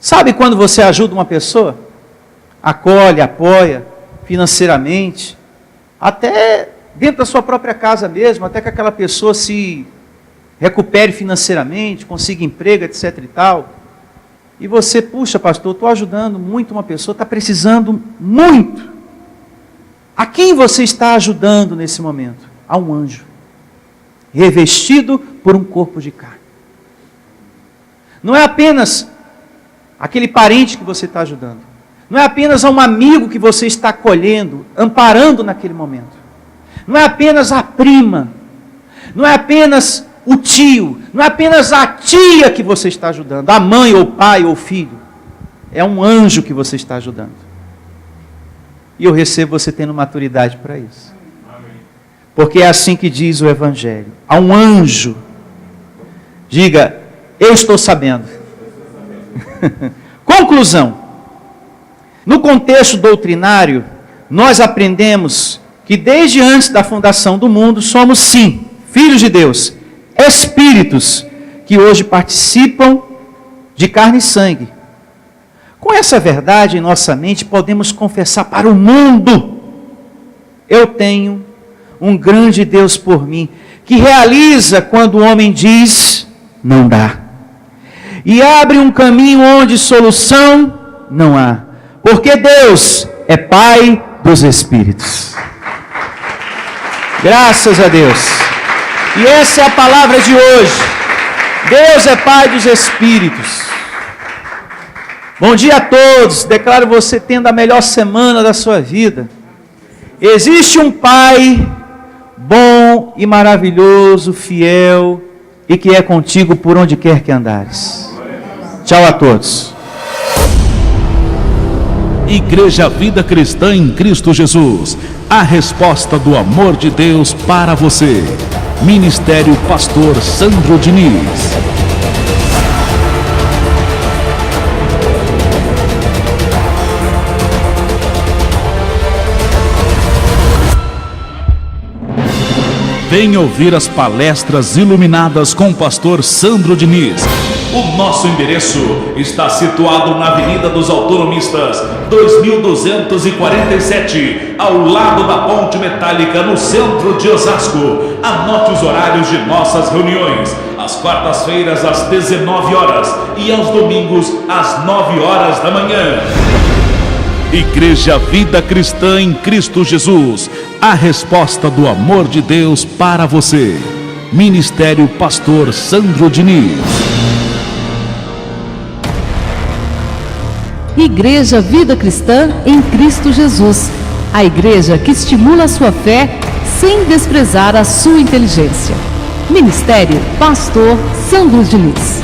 Sabe quando você ajuda uma pessoa? Acolhe, apoia financeiramente, até dentro da sua própria casa mesmo, até que aquela pessoa se recupere financeiramente, consiga emprego, etc e tal. E você, puxa pastor, estou ajudando muito uma pessoa, está precisando muito. A quem você está ajudando nesse momento? A um anjo, revestido por um corpo de carne. Não é apenas aquele parente que você está ajudando. Não é apenas a um amigo que você está acolhendo, amparando naquele momento. não é apenas a prima, não é apenas o tio, não é apenas a tia que você está ajudando, a mãe ou pai ou filho. É um anjo que você está ajudando. E eu recebo você tendo maturidade para isso. Porque é assim que diz o Evangelho. Há um anjo. Diga, eu estou sabendo. Conclusão. No contexto doutrinário, nós aprendemos que desde antes da fundação do mundo, somos sim, filhos de Deus, espíritos que hoje participam de carne e sangue. Com essa verdade em nossa mente, podemos confessar para o mundo: eu tenho um grande Deus por mim, que realiza quando o homem diz, não dá. E abre um caminho onde solução não há. Porque Deus é Pai dos Espíritos. Graças a Deus. E essa é a palavra de hoje. Deus é Pai dos Espíritos. Bom dia a todos. Declaro você tendo a melhor semana da sua vida. Existe um Pai bom e maravilhoso, fiel, e que é contigo por onde quer que andares. Tchau a todos. Igreja Vida Cristã em Cristo Jesus, a resposta do amor de Deus para você. Ministério Pastor Sandro Diniz. Venha ouvir as palestras iluminadas com o pastor Sandro Diniz. O nosso endereço está situado na Avenida dos Autonomistas, 2247, ao lado da Ponte Metálica, no centro de Osasco. Anote os horários de nossas reuniões: às quartas-feiras às 19 horas e aos domingos às 9 horas da manhã. Igreja Vida Cristã em Cristo Jesus, a resposta do amor de Deus para você. Ministério Pastor Sandro Diniz. Igreja Vida Cristã em Cristo Jesus, a igreja que estimula a sua fé sem desprezar a sua inteligência. Ministério Pastor Sandro Diniz.